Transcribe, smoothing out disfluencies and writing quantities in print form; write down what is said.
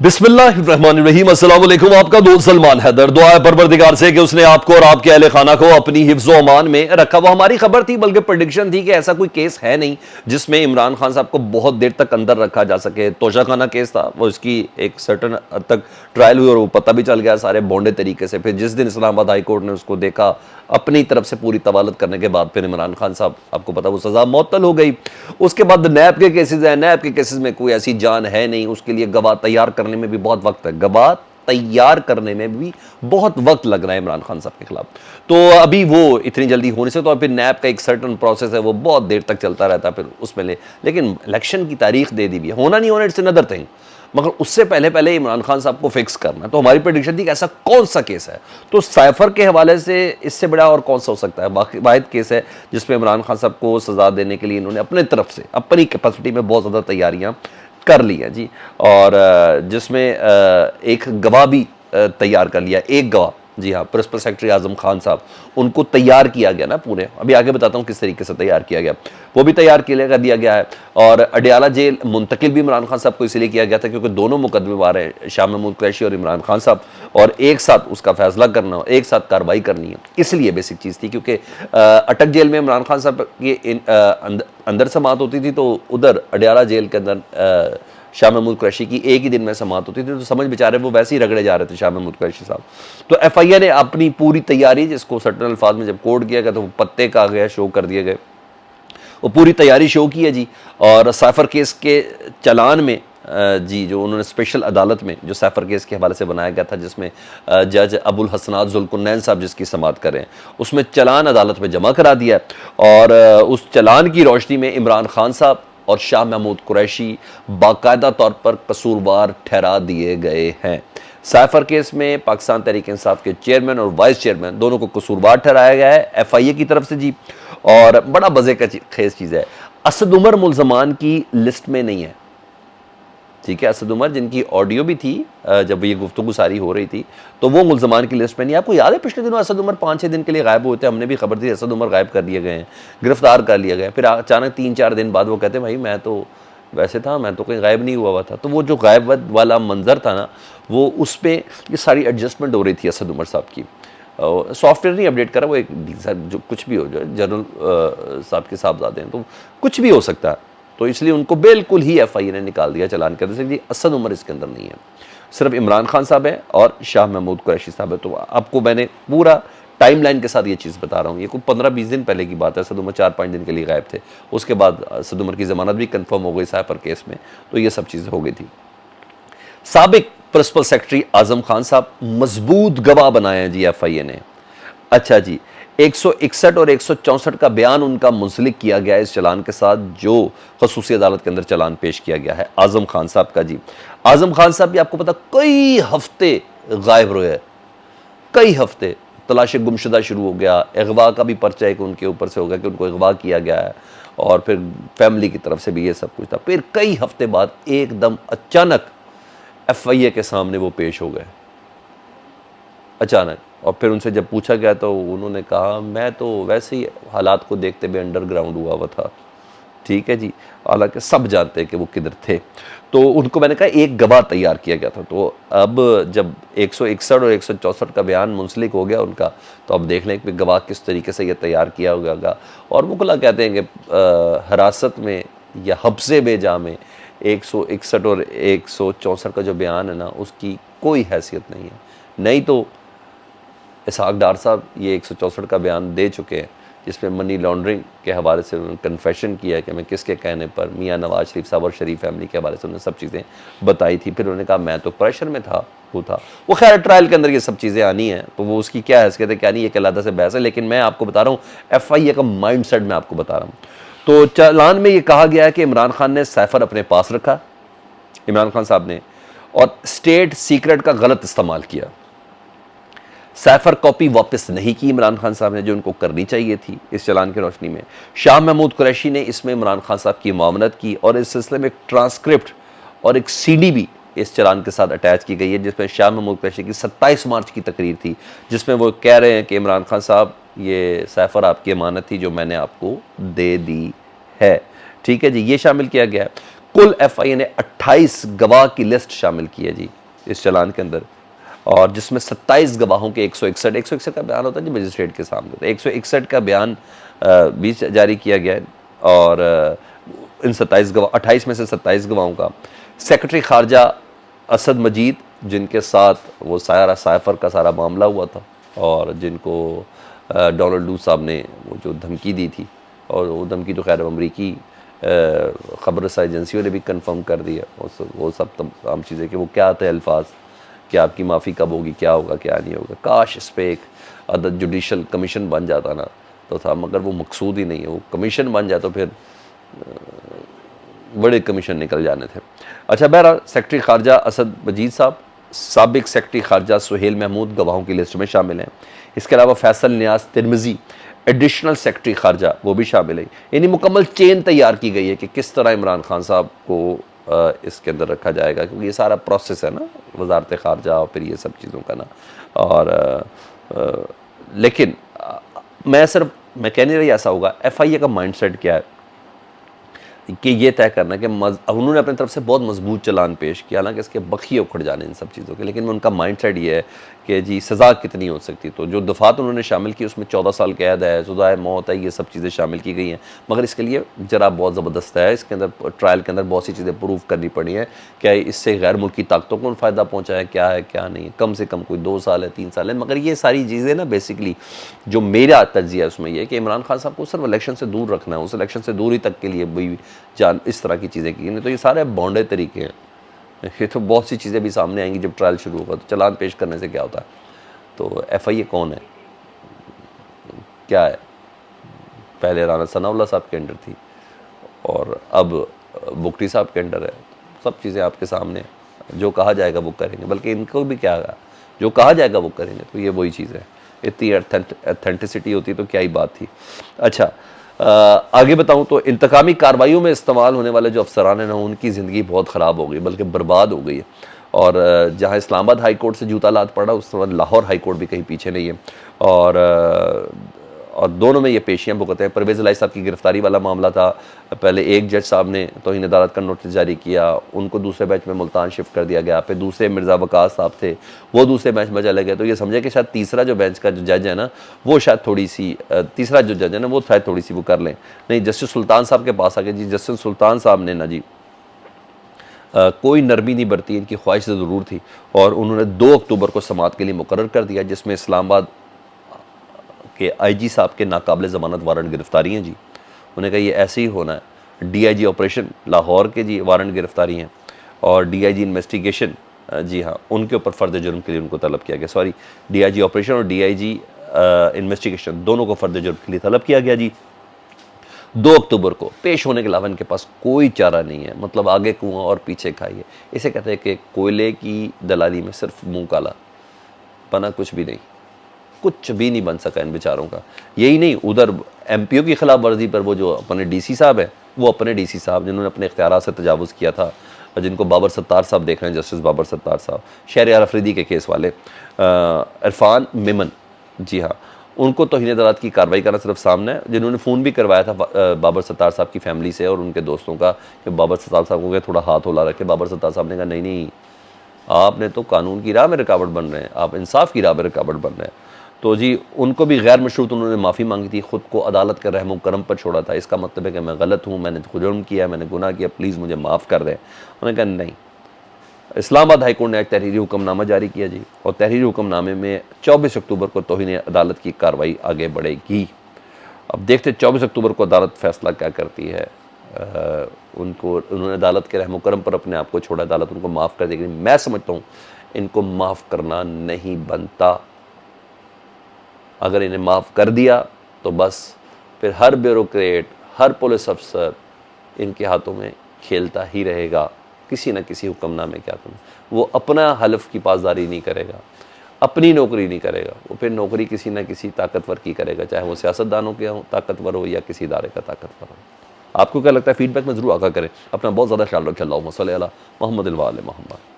बिस्मिल्लाहिर्रहमानिर्रहीम। अस्सलाम वालेकुम। आपका दोस्त सलमान हैदर। दुआ है परवरदिगार से कि उसने आपको और आपके अहले खाना को अपनी हिफ्ज़ व अमान में रखा। वो हमारी खबर थी, बल्कि प्रेडिक्शन थी कि ऐसा कोई केस है नहीं जिसमें इमरान खान साहब को बहुत देर तक अंदर रखा जा सके। तोशाखाना केस था, वो इसकी एक सर्टन हद तक ट्रायल हुई और वो पता भी चल गया सारे बॉन्डे तरीके से। फिर जिस दिन इस्लामाबाद हाई कोर्ट ने उसको देखा अपनी तरफ से पूरी तवालत करने के बाद, फिर इमरान खान साहब, आपको पता, वो सजा मुअत्तल हो गई। उसके बाद नैब के केसेस हैं। नैब के केसेस में कोई ऐसी जान है नहीं, उसके लिए गवाह तैयार करने में भी बहुत वक्त है। गवाह तैयार करने में भी बहुत वक्त लग रहा है इमरान खान साहब के खिलाफ। तो अभी वो इतनी जल्दी होने से, तो फिर नैब का एक सर्टन प्रोसेस है, वो बहुत देर तक चलता रहता है। फिर उसमें लेकिन इलेक्शन की तारीख दे दी भी है, होना नहीं होना इट्स अनदर थिंग, मगर उससे पहले पहले इमरान खान साहब को फिक्स करना। तो हमारी प्रेडिक्शन थी कि ऐसा कौन सा केस है, तो साइफर के हवाले से इससे बड़ा और कौन सा हो सकता है। वाहिद केस है जिसमें इमरान खान साहब को सजा देने के लिए इन्होंने अपने तरफ से अपनी कैपेसिटी में बहुत ज़्यादा तैयारियां कर ली है जी। और जिसमें एक गवाह भी तैयार कर लिया, एक गवाह, जी हाँ, प्रिंसिपल सेक्रेटरी आजम खान साहब, उनको तैयार किया गया ना पूरे। अभी आगे बताता हूँ किस तरीके से तैयार किया गया, वो भी तैयार कर दिया गया है। और अडियाला जेल मुंतकिल भी इमरान खान साहब को इसलिए किया गया था क्योंकि दोनों मुकदमे बार हैं, शाह महमूद कुरैशी और इमरान खान साहब, और एक साथ उसका फैसला करना, एक साथ कार्रवाई करनी है, इसलिए बेसिक चीज़ थी। क्योंकि अटक जेल में इमरान खान साहब की अंदर समात होती थी, तो उधर अडियाला जेल के अंदर शाह महमूद कुरैशी की एक ही दिन में समात होती थी। तो समझ बेचारे वो वैसे ही रगड़े जा रहे थे शाह महमूद कुरैशी साहब। तो एफआईए ने अपनी पूरी तैयारी, जिसको सर्टन अल्फाज में जब कोड किया गया तो वो पत्ते का गया, शो कर दिए गए, वो पूरी तैयारी शो की है जी। और साइफर केस के चलान में जी, जो उन्होंने स्पेशल अदालत में जो साइफर केस के हवाले से बनाया गया था, जिसमें जज अबुल हसनात जुल्कुरनैन साहब जिसकी समात करें, उसमें चलान अदालत में जमा करा दिया। और उस चलान की रोशनी में इमरान खान साहब और शाह महमूद कुरैशी बाकायदा तौर पर कसूरवार ठहरा दिए गए हैं। साइफर केस में पाकिस्तान तहरीक इंसाफ के चेयरमैन और वाइस चेयरमैन दोनों को कसूरवार ठहराया गया है एफआईए की तरफ से जी। और बड़ा मजे का खेस चीज़ है, असद उमर मुल्जमान की लिस्ट में नहीं है, ठीक है। असद उमर जिनकी ऑडियो भी थी जब ये गुफ्तगू सारी हो रही थी, तो वो मुल्जमान की लिस्ट में नहीं। आपको याद है पिछले दिनों असद उमर 5-6 दिन के लिए गायब हुए थे, हमने भी खबर दी असद उमर गायब कर दिए गए हैं, गिरफ्तार कर लिया गया। फिर अचानक 3-4 दिन बाद वो कहते भाई मैं तो वैसे था, मैं तो कहीं गायब नहीं हुआ था। तो वो जो गायब वाला मंजर था ना, वो उस पर ये सारी एडजस्टमेंट हो रही थी असद उमर साहब की। सॉफ्टवेयर नहीं अपडेट करा, वो एक जो कुछ भी हो, जो जनरल साहब के साहबजादे हैं, तो कुछ भी हो सकता है। तो इसलिए उनको बिल्कुल ही एफआईए ने निकाल दिया चलान करने से। जी, असद उमर इसके अंदर नहीं है, सिर्फ इमरान खान साहब है और शाह महमूद कुरैशी साहब है। तो आपको मैंने पूरा टाइमलाइन के साथ ये चीज़ बता रहा हूँ। ये कोई 15-20 दिन पहले की बात है, असद उमर 4-5 दिन के लिए गायब थे। उसके बाद असद उमर की जमानत भी कंफर्म हो गई साइफर केस में, तो ये सब चीज़ें हो गई थी। साबिक प्रिंसिपल सेक्रेटरी आजम खान साहब मजबूत गवाह बनाए हैं जी एफआईए ने। अच्छा जी, 161 और 164 का बयान उनका मुंसलिक किया गया है इस चलान के साथ, जो खसूसी अदालत के अंदर चलान पेश किया गया है आजम खान साहब का जी। आजम खान साहब भी आपको पता कई हफ्ते गायब रहे, कई हफ्ते। तलाश गुमशुदा शुरू हो गया, अगवा का भी पर्चा एक उनके ऊपर से हो गया कि उनको अगवा किया गया है, और फिर फैमिली की तरफ से भी ये सब कुछ था। फिर कई हफ्ते बाद एकदम अचानक एफआईए के सामने वो पेश हो गए, अचानक। और फिर उनसे जब पूछा गया तो उन्होंने कहा मैं तो वैसे ही हालात को देखते हुए अंडरग्राउंड हुआ था, ठीक है जी। हालांकि सब जानते हैं कि वो किधर थे। तो उनको मैंने कहा एक गवाह तैयार किया गया था। तो अब जब 161 और 164 का बयान मुंसलिक हो गया उनका, तो अब देख लें कि गवाह किस तरीके से ये तैयार किया होगा। और वो खुला कहते हैं कि हिरासत में या हब्से बेजा में 161 और 164 का जो बयान है ना, उसकी कोई हैसियत नहीं है। नहीं तो इसहाक डार साहब ये 164 का बयान दे चुके हैं, जिसमें मनी लॉन्ड्रिंग के हवाले से उन्होंने कन्फेशन किया है कि मैं किसके कहने पर मियाँ नवाज शरीफ साहब और शरीफ फैमिली के हवाले से उन्होंने सब चीज़ें बताई थी। फिर उन्होंने कहा मैं तो प्रेशर में था, वो था वो। खैर ट्रायल के अंदर ये सब चीज़ें आनी हैं, तो वो उसकी क्या हैसियत है क्या नहीं, एक अलग से बहस है। लेकिन मैं आपको बता रहा हूँ एफआईए का माइंड सेट मैं आपको बता रहा हूँ। तो चालान में ये कहा गया है कि इमरान खान ने साइफर अपने पास रखा, इमरान खान साहब ने, और स्टेट सीक्रेट का गलत इस्तेमाल किया। साइफर कॉपी वापस नहीं की इमरान खान साहब ने, जो उनको करनी चाहिए थी इस चलान की रोशनी में। शाह महमूद कुरैशी ने इसमें इमरान खान साहब की मामनत की, और इस सिलसिले में एक ट्रांसक्रिप्ट और एक सीडी भी इस चलान के साथ अटैच की गई है, जिसमें शाह महमूद कुरैशी की 27 मार्च की तकरीर थी, जिसमें वो कह रहे हैं कि इमरान खान साहब ये साइफर आपकी अमानत थी जो मैंने आपको दे दी है, ठीक है जी। ये शामिल किया गया है। कुल FIA ने 28 गवाह की लिस्ट शामिल की है जी इस चलान के अंदर, और जिसमें 27 गवाहों के 161 का बयान होता है जी मजिस्ट्रेट के सामने, तो 161 का बयान भी जारी किया गया है। और इन 28 में से 27 गवाहों का सेक्रेटरी खारजा असद मजीद, जिनके साथ वो सारा साइफर का सारा मामला हुआ था, और जिनको डोनाल्ड लू साहब ने वो जो धमकी दी थी, और वो धमकी तो खैर अमरीकी ख़बर रसा एजेंसियों ने भी कंफर्म कर दिया, वो सब तमाम चीज़ें कि वो क्या थे अल्फाज, कि आपकी माफ़ी कब होगी, क्या होगा क्या नहीं होगा। काश इस पर एक अदद जुडिशल कमीशन बन जाता ना तो था, मगर वो मकसूद ही नहीं है। वो कमीशन बन जाए तो फिर बड़े कमीशन निकल जाने थे। अच्छा, बहरहाल सेक्रेटरी खारजा असद मजीद साहब, साबिक सेक्रेटरी खारजा सुहेल महमूद गवाहों की लिस्ट में शामिल हैं। इसके अलावा फैसल नियाज तिरमिजी एडिशनल सेक्रेटरी खारजा, वो भी शामिल है। यानी मुकम्मल चेन तैयार की गई है कि किस तरह इमरान खान साहब को इसके अंदर रखा जाएगा, क्योंकि ये सारा प्रोसेस है ना वजारत खारजा और फिर ये सब चीज़ों का ना। और लेकिन मैं कह नहीं रही ऐसा होगा। FIA का माइंडसेट क्या है कि ये तय करना कि उन्होंने अपनी तरफ से बहुत मजबूत चलान पेश किया, हालांकि इसके बखिए उखड़ जाने इन सब चीज़ों के, लेकिन उनका माइंडसेट ये है कि जी सज़ा कितनी हो सकती। तो जो दफ़ात उन्होंने शामिल की उसमें 14 साल कैद है, सज़ाए मौत है, ये सब चीज़ें शामिल की गई हैं। मगर इसके लिए जरा बहुत ज़बरदस्त है, इसके अंदर ट्रायल के अंदर बहुत सी चीज़ें प्रूव करनी पड़ी हैं। क्या इससे गैर मुल्की ताकतों को फ़ायदा पहुँचा है, क्या है क्या नहीं, कम से कम कोई 2 साल है 3 साल है। मगर ये सारी चीज़ें ना बेसिकली जो मेरा तज्जिया है उसमें यह है कि इमरान खान साहब को सिर्फ इलेक्शन से दूर रखना है, उस इलेक्शन से दूरी तक के लिए भी जान इस तरह की चीज़ें की। नहीं तो ये सारे बॉन्डे तरीके हैं। ये तो बहुत सी चीज़ें भी सामने आएंगी जब ट्रायल शुरू होगा। तो चलान पेश करने से क्या होता है। तो FIA कौन है, क्या है, पहले राना सनाउल्लाह साहब के अंडर थी और अब बुखरी साहब के अंडर है। सब चीज़ें आपके सामने हैं। जो कहा जाएगा वो करेंगे, बल्कि इनको भी क्या है, जो कहा जाएगा वो करेंगे। तो ये वही चीज़ है। इतनी अथेंटिसिटी होती तो क्या ही बात थी। अच्छा, आगे बताऊं तो इंतकामी कार्रवाइयों में इस्तेमाल होने वाले जो अफसरान हैं ना, उनकी ज़िंदगी बहुत ख़राब हो गई, बल्कि बर्बाद हो गई है। और जहां इस्लामाबाद हाई कोर्ट से जूता लात पड़ा, उस तरह लाहौर हाई कोर्ट भी कहीं पीछे नहीं है। और दोनों में ये पेशियां भुगते हैं। परवेज़ इलाही साहब की गिरफ्तारी वाला मामला था। पहले एक जज साहब ने तौहीन अदालत का नोटिस जारी किया, उनको दूसरे बैच में मुल्तान शिफ्ट कर दिया गया। फिर दूसरे मिर्ज़ा वकास साहब थे, वो दूसरे बेंच में चले गए। तो ये समझे कि शायद तीसरा जो बेंच का जो जज है ना, वो शायद थोड़ी सी तीसरा जो जज है ना, वो शायद थोड़ी सी वो कर लें। नहीं, जस्टिस सुल्तान साहब के पास आ गए जी। जस्टिस सुल्तान साहब ने ना जी कोई नरमी नहीं बरती, इनकी ख्वाहिश ज़रूर थी। और उन्होंने 2 अक्टूबर को समाअत के लिए मुकर्रर कर दिया, जिसमें इस्लामाबाद के IG साहब के नाकाबिल ज़मानत वारंट गिरफ्तारी हैं जी। उन्होंने कहा ये ऐसे ही होना है। DIG ऑपरेशन लाहौर के जी वारंट गिरफ्तारी हैं, और DIG इन्वेस्टिगेशन, जी हाँ, उनके ऊपर फ़र्द जुर्म के लिए उनको तलब किया गया। सॉरी, DIG ऑपरेशन और DIG इन्वेस्टिगेशन दोनों को फ़र्द जुर्म के लिए तलब किया गया जी। 2 अक्टूबर को पेश होने के अलावा इनके पास कोई चारा नहीं है। मतलब आगे कुआं और पीछे खाइए। इसे कहते हैं कि कोयले की दलाली में सिर्फ मुंह काला, बना कुछ भी नहीं, कुछ भी नहीं बन सका इन बेचारों का। यही नहीं, उधर MPO की खिलाफ वर्जी पर वो जो अपने DC साहब हैं, वो अपने DC साहब जिन्होंने अपने इख्तियारात से तजावुज़ किया था, जिनको बाबर सत्तार साहब देख रहे हैं, जस्टिस बाबर सत्तार साहब, शहरियार अफरीदी के केस वाले, इरफान मेमन, जी हाँ, उनको तौहीन अदालत की कार्रवाई करना सिर्फ सामने है। जिन्होंने फ़ोन भी करवाया था बाबर सत्तार साहब की फैमिली से और उनके दोस्तों का कि बाबर सत्तार साहब को थोड़ा हाथ होला रखे। बाबर सत्तार साहब ने कहा नहीं नहीं, आपने तो कानून की राह में रुकावट बन रहे हैं, आप इंसाफ की राह में रुकावट बन रहे हैं। तो जी उनको भी गैर मशरूत उन्होंने माफ़ी मांगी थी, ख़ुद को अदालत के रहम करम पर छोड़ा था। इसका मतलब है कि मैं गलत हूँ, मैंने जुर्म किया, मैंने गुनाह किया, प्लीज़ मुझे माफ़ कर दें। उन्होंने कहा नहीं। इस्लामाबाद हाई कोर्ट ने एक तहरीरी हुक्मनामा जारी किया जी, और तहरीरी हुक्मनामे में 24 अक्टूबर को तौहीन अदालत की कार्रवाई आगे बढ़ेगी। अब देखते 24 अक्टूबर को अदालत फैसला क्या करती है। उन्होंने अदालत के रहम करम पर अपने आप को छोड़ा, अदालत उनको माफ़ कर देगी। मैं समझता हूँ इनको माफ़ करना नहीं बनता। अगर इन्हें माफ़ कर दिया तो बस फिर हर ब्यूरोक्रेट, हर पुलिस अफसर इनके हाथों में खेलता ही रहेगा, किसी न किसी हुक्मनामे के हाथों में। वो अपना हलफ की पासदारी नहीं करेगा, अपनी नौकरी नहीं करेगा, वो फिर नौकरी किसी न किसी ताकतवर की करेगा, चाहे वो सियासतदानों के हो ताकतवर हो या किसी इदारे का ताकतवर हो। आपको क्या लगता है? फीडबैक में ज़रूर आगा करें। अपना बहुत ज़्यादा ख्याल रखें। अल्लाहुम्मा सल्ली अला मुहम्मद व आले मुहम्मद।